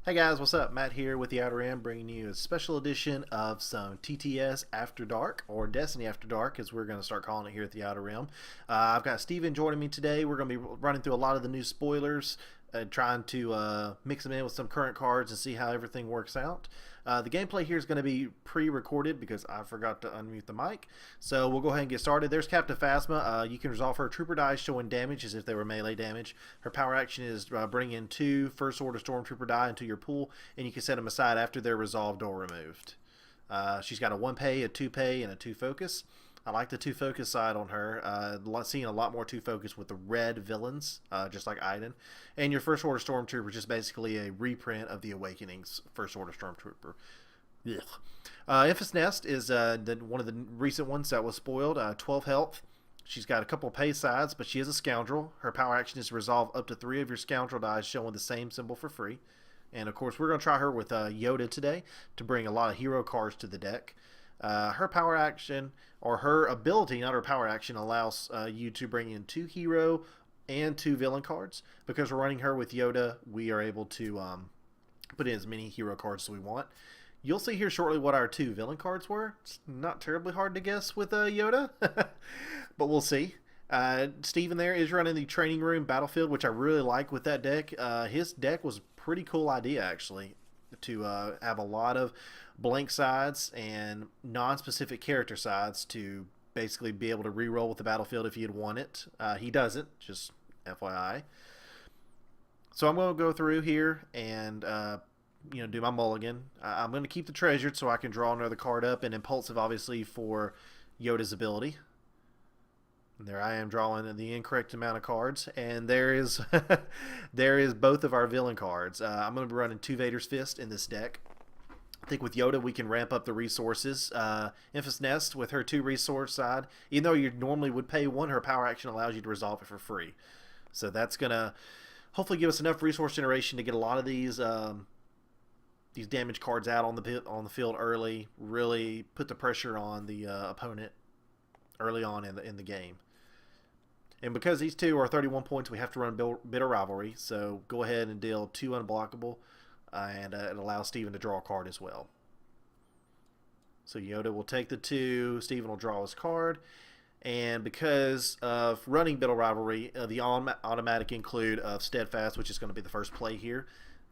Hey guys, what's up? Matt here with the Outer Rim, bringing you a special edition of some TTS After Dark, or Destiny After Dark, as we're going to start calling it here at the Outer Rim. I've got Stephen joining me today. We're going to be running through a lot of the new spoilers, trying to mix them in with some current cards and see how everything works out. The gameplay here is going to be pre-recorded because I forgot to unmute the mic. So we'll go ahead and get started. There's Captain Phasma. You can resolve her trooper dice showing damage as if they were melee damage. Her power action is bring in 2 First Order Stormtrooper die into your pool, and you can set them aside after they're resolved or removed. She's got a 1 pay, a 2 pay, and a 2 focus. I like the 2 focus side on her. Seeing a lot more 2 focus with the red villains, just like Iden. And your First Order Stormtrooper is just basically a reprint of the Awakening's First Order Stormtrooper. Enfys Nest is one of the recent ones that was spoiled. 12 health. She's got a couple of pay sides, but she is a scoundrel. Her power action is to resolve up to 3 of your scoundrel dice showing the same symbol for free. And of course, we're going to try her with Yoda today to bring a lot of hero cards to the deck. Her power action, or her ability, not her power action, allows you to bring in 2 hero and 2 villain cards. Because we're running her with Yoda, we are able to put in as many hero cards as we want. You'll see here shortly what our 2 villain cards were. It's not terribly hard to guess with Yoda, but we'll see. Steven there is running the training room battlefield, which I really like with that deck. His deck was a pretty cool idea, actually, to have a lot of blank sides and non-specific character sides to basically be able to re-roll with the battlefield if you'd want it. He doesn't, just FYI. So I'm going to go through here and do my mulligan. I'm going to keep the treasured so I can draw another card up, and impulsive obviously for Yoda's ability. And there I am drawing the incorrect amount of cards, and there is there is both of our villain cards. I'm going to be running 2 Vader's Fist in this deck. I think with Yoda we can ramp up the resources. Enfys Nest with her 2 resource side, even though you normally would pay 1, her power action allows you to resolve it for free. So that's going to hopefully give us enough resource generation to get a lot of these damage cards out on the field early. Really put the pressure on the opponent early on in the game. And because these 2 are 31 points, we have to run Bitter Rivalry. So go ahead and deal 2 unblockable, and it allows Stephen to draw a card as well. So Yoda will take the 2, Stephen will draw his card. And because of running Bitter Rivalry, the automatic include of Steadfast, which is going to be the first play here,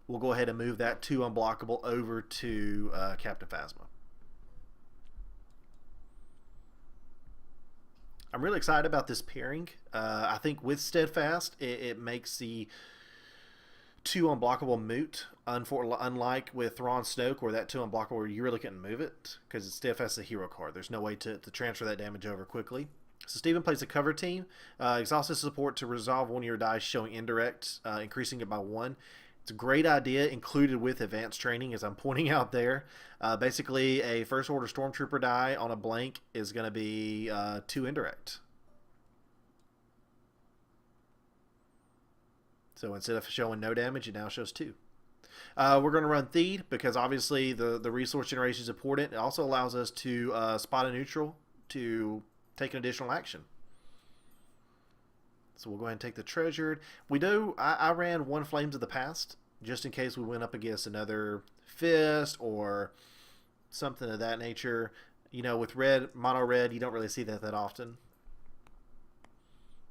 we'll go ahead and move that 2 unblockable over to Captain Phasma. I'm really excited about this pairing. I think with Steadfast, it makes the 2 unblockable moot, unlike with Thrawn Snoke, where that 2 unblockable, where you really couldn't move it, because Steadfast is a hero card. There's no way to transfer that damage over quickly. So Stephen plays a cover team. Exhaustive support to resolve 1 of your dice showing indirect, increasing it by 1. It's a great idea, included with advanced training, as I'm pointing out there. Basically, a First Order Stormtrooper die on a blank is going to be 2 indirect. So instead of showing no damage, it now shows 2. We're going to run Theed because obviously the resource generation is important. It also allows us to spot a neutral to take an additional action. So we'll go ahead and take the treasured. I ran 1 Flames of the Past just in case we went up against another Fist or something of that nature. You know, with mono red, you don't really see that often.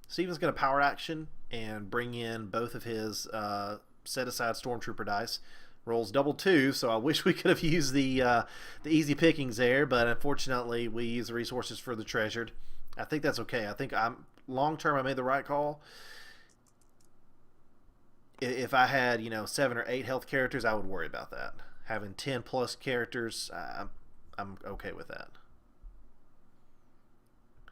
Steven's going to power action and bring in both of his set aside Stormtrooper dice. Rolls double 2, so I wish we could have used the easy pickings there, but unfortunately we use the resources for the treasured. I think that's okay. I think long term I made the right call. If I had 7 or 8 health characters, I would worry about that. Having 10 plus characters, I'm okay with that.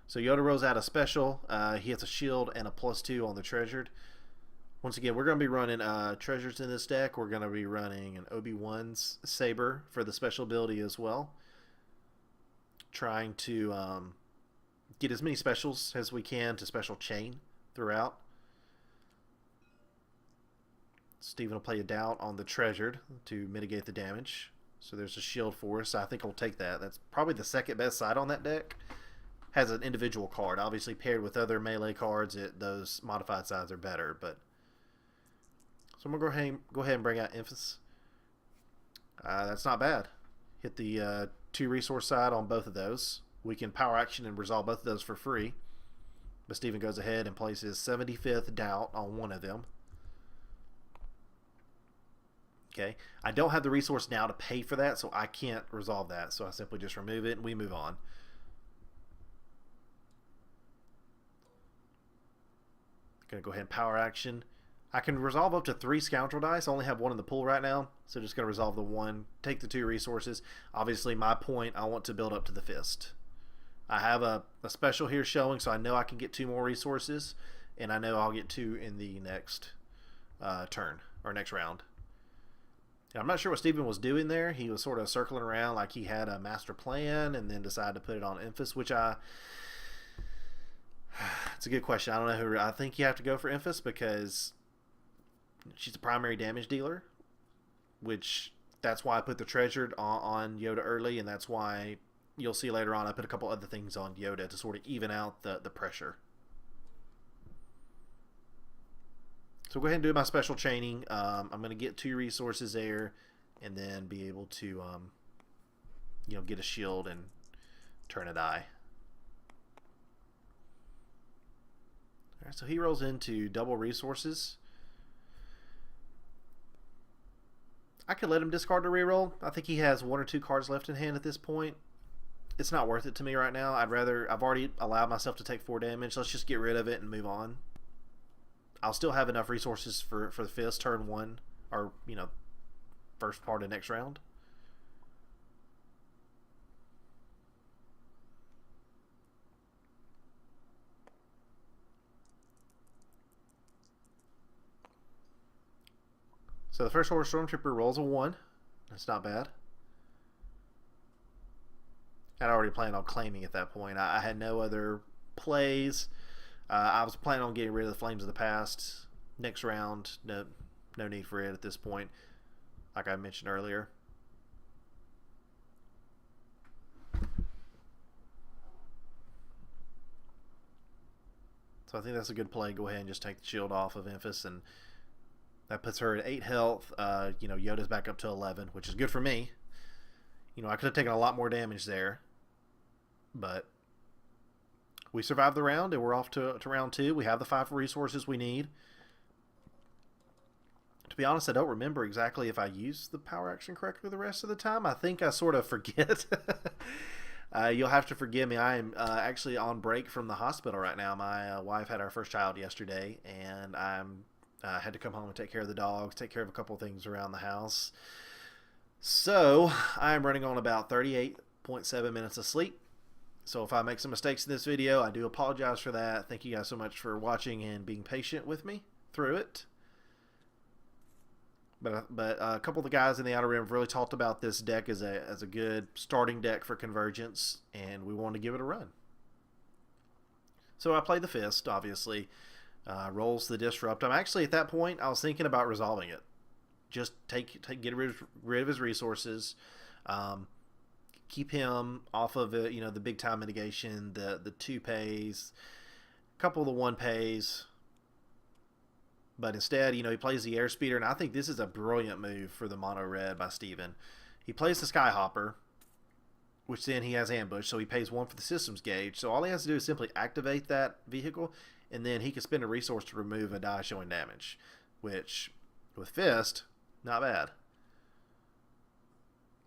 So Yoda rolls out a special. He has a shield and a +2 on the treasured. Once again, we're going to be running treasures in this deck. We're going to be running an Obi-Wan's saber for the special ability as well. Trying to get as many specials as we can to special chain throughout. Stephen will play a doubt on the treasured to mitigate the damage. So there's a shield for us. I think I'll take that. That's probably the second best side on that deck. Has an individual card. Obviously paired with other melee cards, those modified sides are better. But so I'm going to go ahead and bring out Enfys. That's not bad. Hit the 2 resource side on both of those. We can power action and resolve both of those for free. But Stephen goes ahead and places 75th Doubt on one of them. Okay, I don't have the resource now to pay for that, so I can't resolve that. So I simply just remove it and we move on. Gonna go ahead and power action. I can resolve up to 3 scoundrel dice. I only have 1 in the pool right now, so just gonna resolve the 1, take the 2 resources. Obviously my point, I want to build up to the fist. I have a special here showing, so I know I can get 2 more resources, and I know I'll get 2 in the next turn, or next round. I'm not sure what Stephen was doing there. He was sort of circling around like he had a master plan and then decided to put it on Enfys, which it's a good question. I don't know who. I think you have to go for Enfys because she's a primary damage dealer, which that's why I put the treasured on Yoda early, and that's why you'll see later on I put a couple other things on Yoda to sort of even out the pressure. So go ahead and do my special chaining. I'm going to get 2 resources there and then be able to get a shield and turn a die. All right, so he rolls into double resources. I could let him discard the reroll. I think he has 1 or 2 cards left in hand at this point. It's not worth it to me right now. I've already allowed myself to take 4 damage. Let's just get rid of it and move on. I'll still have enough resources for the fist turn 1, or first part of next round. So the first order stormtrooper rolls a 1. That's not bad. I'd already planned on claiming at that point. I had no other plays. I was planning on getting rid of the Flames of the Past. Next round, no need for it at this point, like I mentioned earlier. So I think that's a good play. Go ahead and just take the shield off of Enfys, and that puts her at 8 health. Yoda's back up to 11, which is good for me. I could have taken a lot more damage there, but we survived the round, and we're off to round 2. We have the 5 resources we need. To be honest, I don't remember exactly if I used the power action correctly the rest of the time. I think I sort of forget. You'll have to forgive me. I am actually on break from the hospital right now. My wife had our first child yesterday, and I had to come home and take care of the dogs, take care of a couple of things around the house. So I'm running on about 38.7 minutes of sleep. So if I make some mistakes in this video, I do apologize for that. Thank you guys so much for watching and being patient with me through it. But a couple of the guys in the Outer Rim have really talked about this deck as a good starting deck for Convergence, and we want to give it a run. So I play the Fist, obviously. Rolls the Disrupt. I'm actually, at that point, I was thinking about resolving it. Just get rid of his resources. Keep him off of the big time mitigation, the 2 pays, a couple of the 1 pays. But instead, he plays the Airspeeder, and I think this is a brilliant move for the mono red by Stephen. He plays the Skyhopper, which then he has ambush, so he pays 1 for the systems gauge. So all he has to do is simply activate that vehicle, and then he can spend a resource to remove a die showing damage, which with Fist, not bad.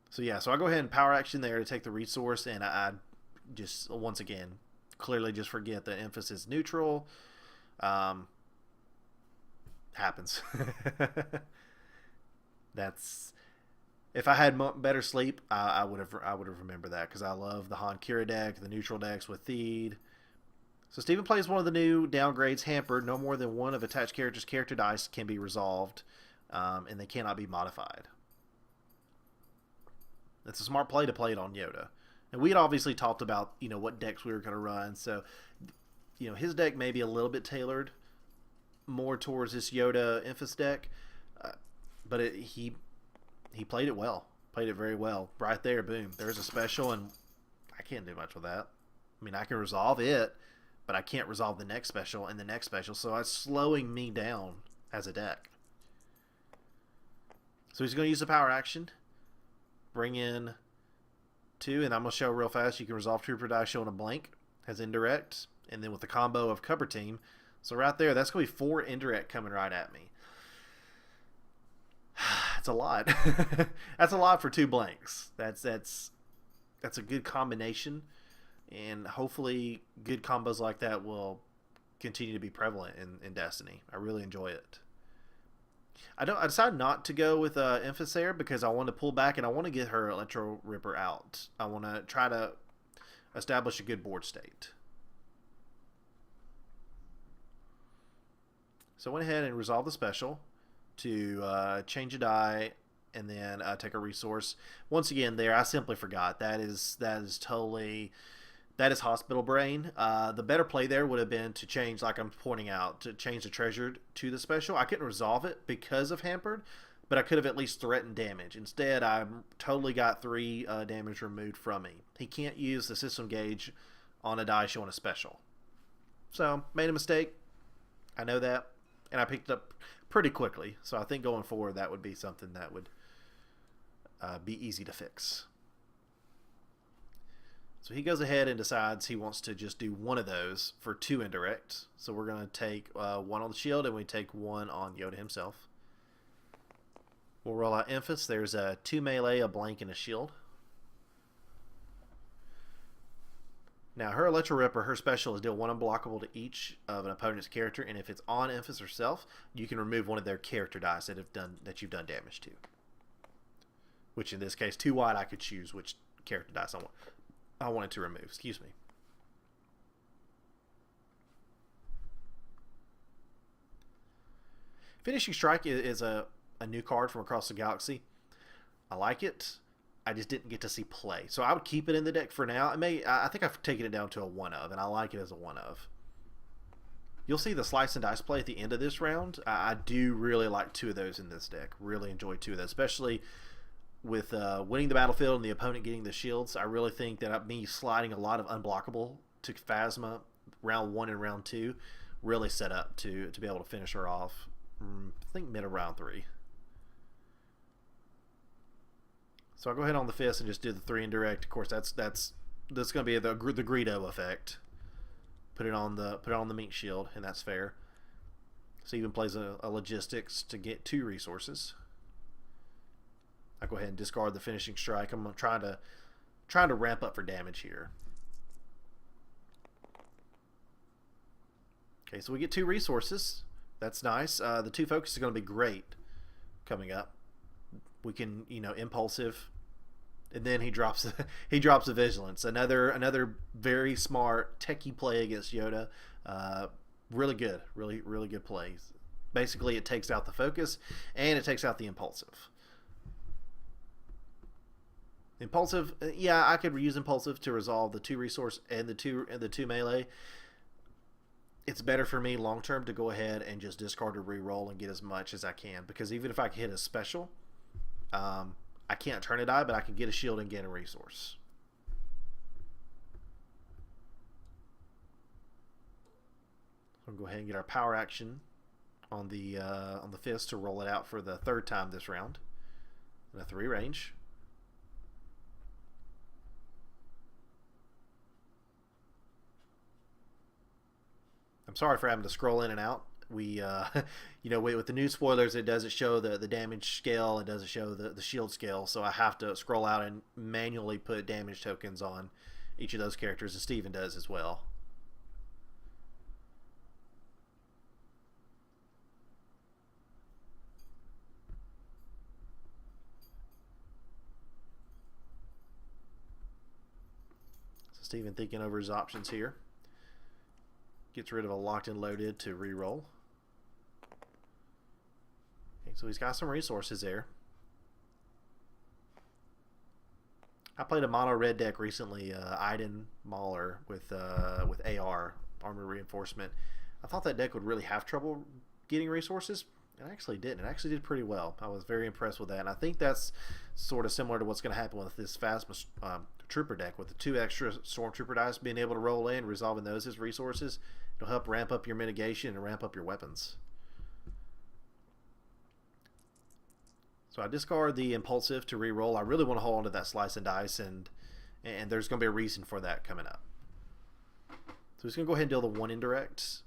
So yeah, so I go ahead and power action there to take the resource, and I just, once again, clearly just forget that Enfys is neutral. Happens. That's, if I had better sleep, I would have remembered that, because I love the Han Kira deck, the neutral decks with Theed. So Stephen plays one of the new downgrades, Hampered. No more than 1 of attached characters' character dice can be resolved, and they cannot be modified. It's a smart play to play it on Yoda. And we had obviously talked about what decks we were going to run. So his deck may be a little bit tailored more towards this Yoda Enfys deck, but he played it well. Played it very well. Right there, boom. There's a special, and I can't do much with that. I mean, I can resolve it, but I can't resolve the next special and the next special, so it's slowing me down as a deck. So he's going to use the power action. bring in 2, and I'm going to show real fast. You can resolve trooper die showing a blank, has indirect, and then with the combo of cover team. So right there, that's going to be 4 indirect coming right at me. That's a lot. That's a lot for 2 blanks. That's a good combination, and hopefully good combos like that will continue to be prevalent in Destiny. I really enjoy it. I decided not to go with Enfys there because I want to pull back and I want to get her Electro Ripper out. I want to try to establish a good board state. So I went ahead and resolved the special to change a die and then take a resource. Once again, there I simply forgot. That is hospital brain. The better play there would have been to change, like I'm pointing out, to change the treasured to the special. I couldn't resolve it because of hampered, but I could have at least threatened damage. Instead, I totally got 3 damage removed from me. He can't use the system gauge on a die showing a special. So, made a mistake. I know that. And I picked it up pretty quickly. So I think going forward, that would be something that would be easy to fix. So he goes ahead and decides he wants to just do 1 of those for 2 indirect. So we're going to take 1 on the shield and we take 1 on Yoda himself. We'll roll out Enfys. There's a 2 melee, a blank, and a shield. Now her Electro Ripper, her special is deal 1 unblockable to each of an opponent's character, and if it's on Enfys herself, you can remove 1 of their character dice that you've done damage to. Which in this case, 2 wide, I could choose which character dice I wanted to remove. Excuse me. Finishing Strike is a new card from across the galaxy. I like it. I just didn't get to see play. So I would keep it in the deck for now. I think I've taken it down to a 1 of, and I like it as a 1 of. You'll see the slice and dice play at the end of this round. I do really like 2 of those in this deck. Really enjoy 2 of those, especially with winning the battlefield and the opponent getting the shields. I really think that me sliding a lot of unblockable to Phasma round 1 and round 2 really set up to be able to finish her off. I think mid of round 3. So I'll go ahead on the fist and just do the 3 indirect. Of course, that's going to be the Greedo effect. Put it on the meat shield, and that's fair. Stephen plays a logistics to get 2 resources. I go ahead and discard the finishing strike. I'm trying to ramp up for damage here. Okay, so we get 2 resources. That's nice. The 2 focus is going to be great coming up. We can, impulsive, and then he drops a vigilance. Another very smart techie play against Yoda. Really good, really good plays. Basically, it takes out the focus and it takes out the impulsive. Impulsive, yeah, I could use impulsive to resolve the 2 resource and the 2 melee. It's better for me long term to go ahead and just discard or re-roll and get as much as I can, because even if I hit a special, I can't turn a die, but I can get a shield and gain a resource. So we'll go ahead and get our power action on the fist to roll it out for the 3rd time this round in a 3 range. I'm sorry for having to scroll in and out. We, with the new spoilers, it doesn't show the damage scale. It doesn't show the shield scale. So I have to scroll out and manually put damage tokens on each of those characters, and Stephen does as well. So Stephen thinking over his options here. Gets rid of a locked and loaded to re-roll. Okay, so he's got some resources there. I played a mono red deck recently, Iden Mauler with AR, Armor Reinforcement. I thought that deck would really have trouble getting resources. It actually didn't. It actually did pretty well. I was very impressed with that, and I think that's sort of similar to what's going to happen with this Phasma Trooper deck, with the 2 extra Stormtrooper dice being able to roll in, resolving those as resources. It'll help ramp up your mitigation and ramp up your weapons. So So I discard the Impulsive to re-roll. I really want to hold on to that Slice and Dice, and there's going to be a reason for that coming up. So he's going to go ahead and deal the 1 indirect.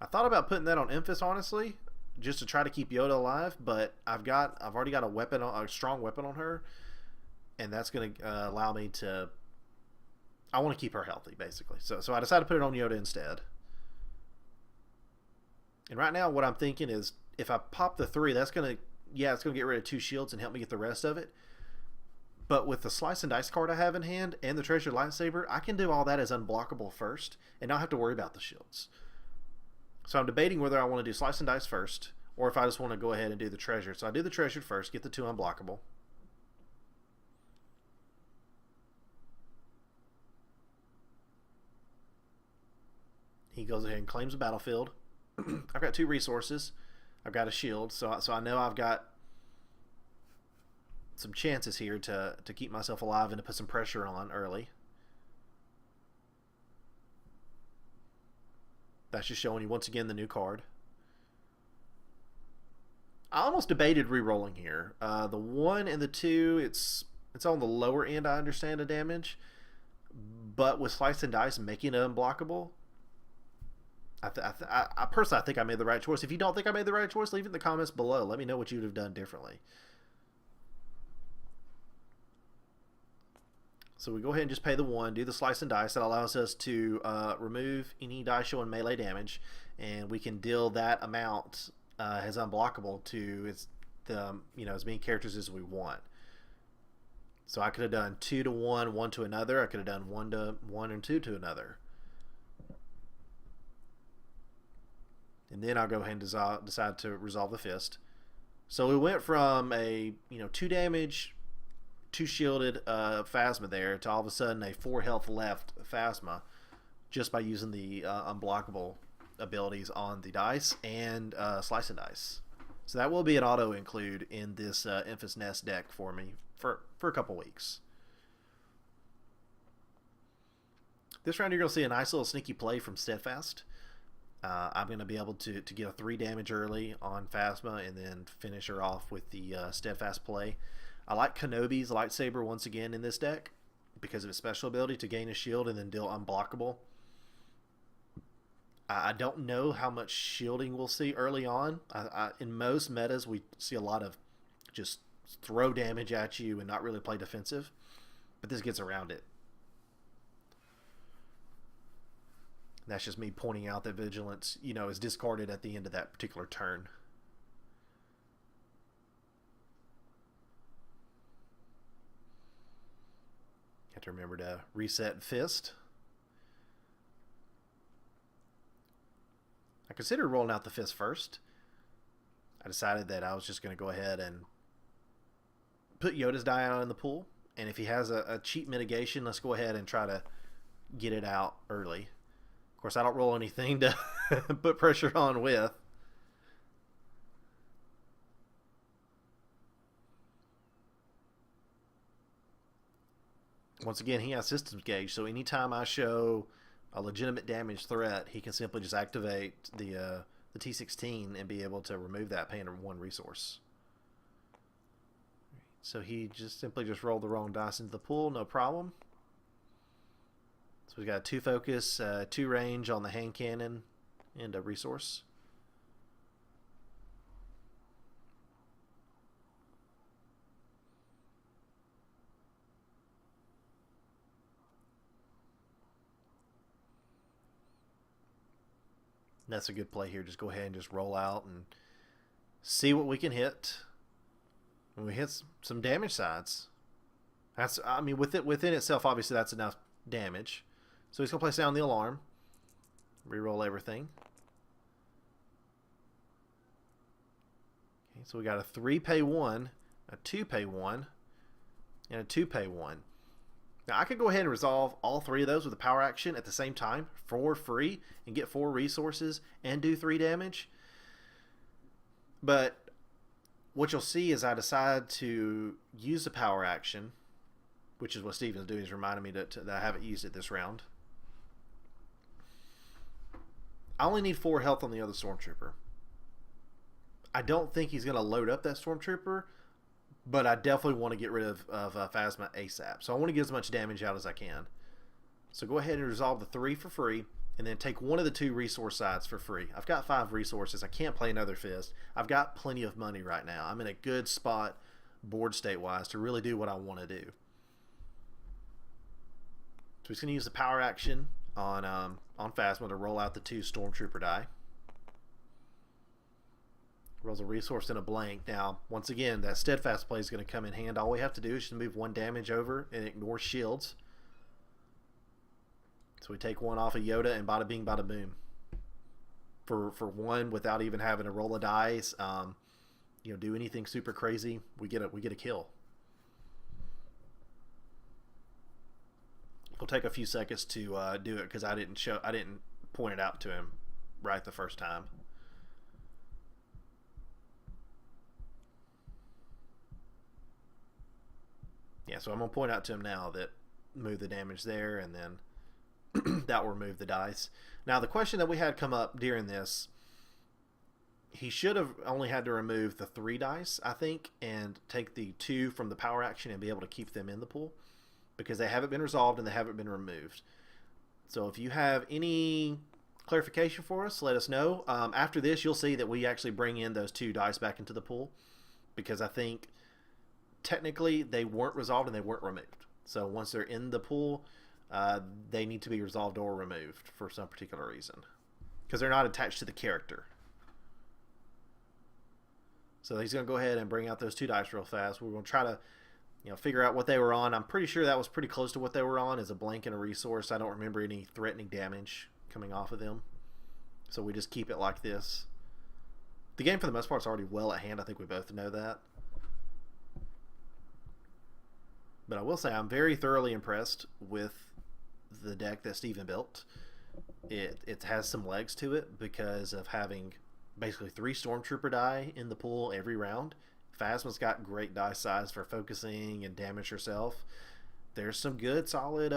I thought about putting that on Enfys, honestly, just to try to keep Yoda alive, but I've already got a strong weapon on her, and that's going to allow me to. I want to keep her healthy, basically. So I decided to put it on Yoda instead. And right now, what I'm thinking is, if I pop the 3, it's going to get rid of 2 shields and help me get the rest of it. But with the Slice and Dice card I have in hand and the Treasured Lightsaber, I can do all that as unblockable first and not have to worry about the shields. So I'm debating whether I want to do Slice and Dice first, or if I just want to go ahead and do the Treasure. So I do the Treasured first, get the 2 unblockable. He goes ahead and claims the battlefield. I've got 2 resources. I've got a shield, so I know I've got some chances here to keep myself alive and to put some pressure on early. That's just showing you once again the new card. I almost debated re-rolling here. The 1 and the 2, it's on the lower end, I understand, the damage, but with Slice and Dice making it unblockable, I personally think I made the right choice. If you don't think I made the right choice, leave it in the comments below. Let me know what you would have done differently. So we go ahead and just pay the 1, do the Slice and Dice. That allows us to remove any die showing melee damage, and we can deal that amount as unblockable to as many characters as we want. So I could have done 2 to 1, 1 to another. I could have done 1 to 1 and 2 to another. And then I'll go ahead and decide to resolve the fist. So we went from a 2 damage, 2 shielded Phasma there to all of a sudden a 4 health left Phasma, just by using the unblockable abilities on the dice and Slice and Dice. So that will be an auto include in this Enfys Nest deck for me for a couple weeks. This round you're going to see a nice little sneaky play from Steadfast. I'm going to be able to get a 3 damage early on Phasma and then finish her off with the Steadfast play. I like Kenobi's lightsaber once again in this deck because of its special ability to gain a shield and then deal unblockable. I don't know how much shielding we'll see early on. In most metas, we see a lot of just throw damage at you and not really play defensive, but this gets around it. That's just me pointing out that Vigilance, is discarded at the end of that particular turn. Have to remember to reset Fist. I considered rolling out the Fist first. I decided that I was just going to go ahead and put Yoda's die out in the pool. And if he has a cheap mitigation, let's go ahead and try to get it out early. Of course, I don't roll anything to put pressure on with. Once again, he has systems gauge, so anytime I show a legitimate damage threat, he can simply just activate the T16 and be able to remove that paying 1 resource. So he simply rolled the wrong dice into the pool, no problem. So we've got 2 focus, 2 range on the hand cannon, and a resource. And that's a good play here. Just go ahead and just roll out and see what we can hit. When we hit some damage sides, within itself, obviously that's enough damage. So he's going to place down the alarm. Reroll everything. Okay, so we got a 3 pay 1, a 2 pay 1, and a 2 pay 1. Now I could go ahead and resolve all 3 of those with a power action at the same time for free and get 4 resources and do 3 damage. But what you'll see is I decide to use the power action, which is what Stephen's doing. He's reminding me that I haven't used it this round. I only need 4 health on the other Stormtrooper. I don't think he's going to load up that Stormtrooper, but I definitely want to get rid of Phasma ASAP. So I want to get as much damage out as I can. So go ahead and resolve the 3 for free, and then take one of the 2 resource sides for free. I've got 5 resources. I can't play another Fist. I've got plenty of money right now. I'm in a good spot board state-wise to really do what I want to do. So he's going to use the power action on Phasma to roll out the 2 Stormtrooper die. Rolls a resource and a blank. Now, once again, that steadfast play is going to come in hand. All we have to do is just move 1 damage over and ignore shields. So we take 1 off of Yoda and bada bing, bada boom. For 1 without even having to roll a dice, do anything super crazy, we get a kill. It'll take a few seconds to do it because I didn't point it out to him right the first time. Yeah, so I'm going to point out to him now that move the damage there, and then that will remove the dice. Now, the question that we had come up during this, he should have only had to remove the 3 dice, I think, and take the 2 from the power action and be able to keep them in the pool, because they haven't been resolved and they haven't been removed. So if you have any clarification for us, let us know. After this, you'll see that we actually bring in those 2 dice back into the pool, because I think technically they weren't resolved and they weren't removed. So once they're in the pool, they need to be resolved or removed for some particular reason, because they're not attached to the character. So he's going to go ahead and bring out those 2 dice real fast. We're going to try to figure out what they were on. I'm pretty sure that was pretty close to what they were on, as a blank and a resource. I don't remember any threatening damage coming off of them. So we just keep it like this. The game for the most part is already well at hand. I think we both know that. But I will say I'm very thoroughly impressed with the deck that Stephen built. It has some legs to it because of having basically 3 Stormtrooper die in the pool every round. Phasma's got great die size for focusing and damage herself. There's some good solid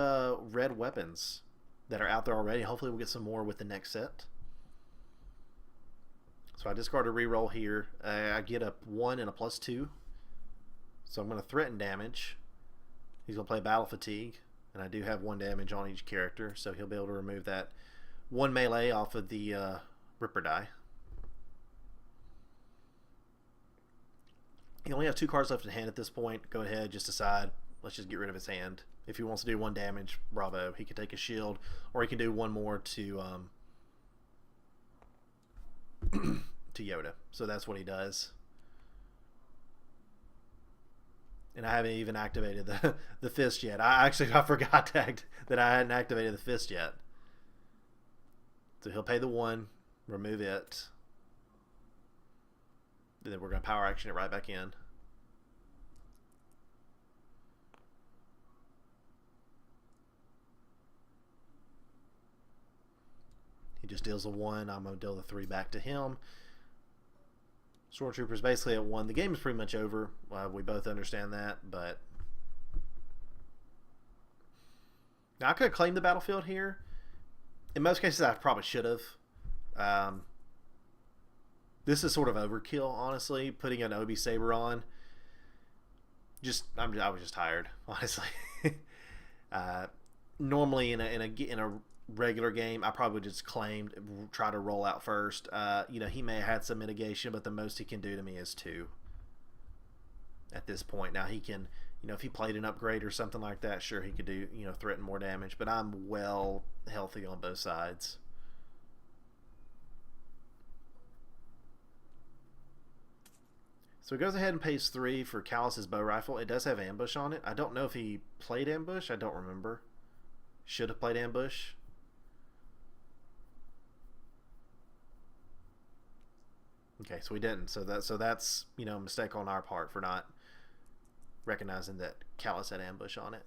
red weapons that are out there already. Hopefully we'll get some more with the next set. So I discard a reroll here. I get a 1 and a +2. So I'm going to threaten damage. He's going to play Battle Fatigue, and I do have 1 damage on each character, so he'll be able to remove that 1 melee off of the Ripper die. He only has 2 cards left in hand at this point. Go ahead, just decide. Let's just get rid of his hand. If he wants to do 1 damage, bravo. He can take a shield, or he can do 1 more to to Yoda. So that's what he does. And I haven't even activated the fist yet. I forgot that I hadn't activated the fist yet. So he'll pay the 1, remove it. And then we're going to power action it right back in. He just deals a 1. I'm going to deal the 3 back to him. Stormtrooper's basically at 1. The game is pretty much over. We both understand that, but now I could have claimed the battlefield here. In most cases, I probably should have. This is sort of overkill, honestly. Putting an Obi Saber on. I was just tired, honestly. Normally in a regular game, I probably just claimed, try to roll out first. He may have had some mitigation, but the most he can do to me is 2 at this point. Now he can, if he played an upgrade or something like that, sure, he could do, threaten more damage, but I'm well healthy on both sides. So he goes ahead and pays 3 for Callus's bow rifle. It does have ambush on it. I don't know if he played ambush. I don't remember. Should have played ambush. Okay, so we didn't. So that's a mistake on our part for not recognizing that Callus had ambush on it.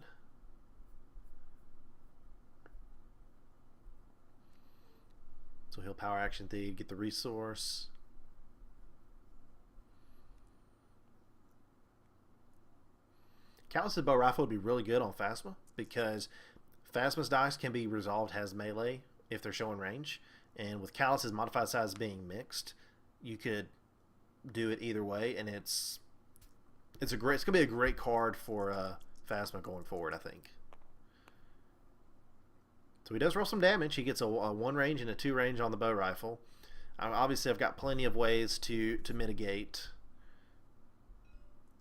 So he'll power action Thief, get the resource. Callus's bow rifle would be really good on Phasma, because Phasma's dice can be resolved as melee if they're showing range, and with Callus's modified size being mixed, you could do it either way, and it's It's gonna be a great card for Phasma going forward, I think. So he does roll some damage. He gets a 1 range and a 2 range on the bow rifle. Obviously, I've got plenty of ways to mitigate.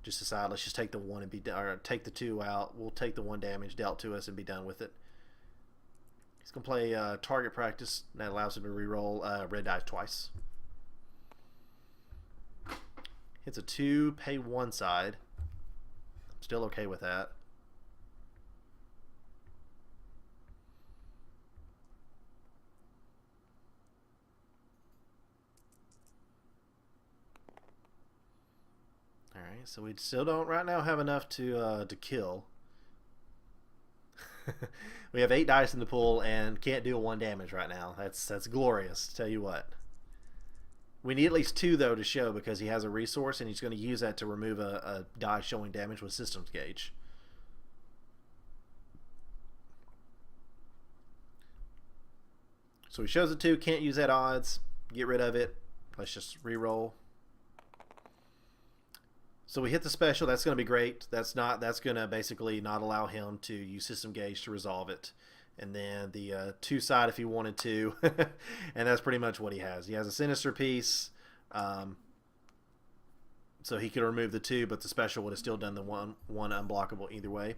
Just decide, let's just take the 1 and be done, or take the 2 out. We'll take the 1 damage dealt to us and be done with it. He's gonna play target practice. That allows him to reroll red dice twice. Hits a 2, pay 1 side. I'm still okay with that. Alright, so we still don't right now have enough to kill. We have 8 dice in the pool and can't deal 1 damage right now. That's glorious, tell you what. We need at least 2 though to show, because he has a resource and he's going to use that to remove a die showing damage with systems gauge. So he shows a 2, can't use that odds. Get rid of it. Let's just re-roll. So we hit the special. That's going to be great. That's going to basically not allow him to use system gauge to resolve it. And then the 2 side if he wanted to. And that's pretty much what he has. He has a sinister piece. So he could remove the 2, but the special would have still done the one unblockable either way.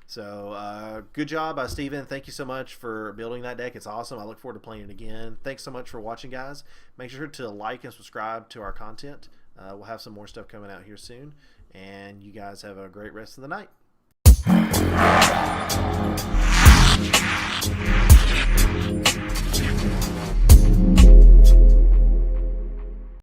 So good job, Stephen. Thank you so much for building that deck. It's awesome. I look forward to playing it again. Thanks so much for watching, guys. Make sure to like and subscribe to our content. We'll have some more stuff coming out here soon. And you guys have a great rest of the night.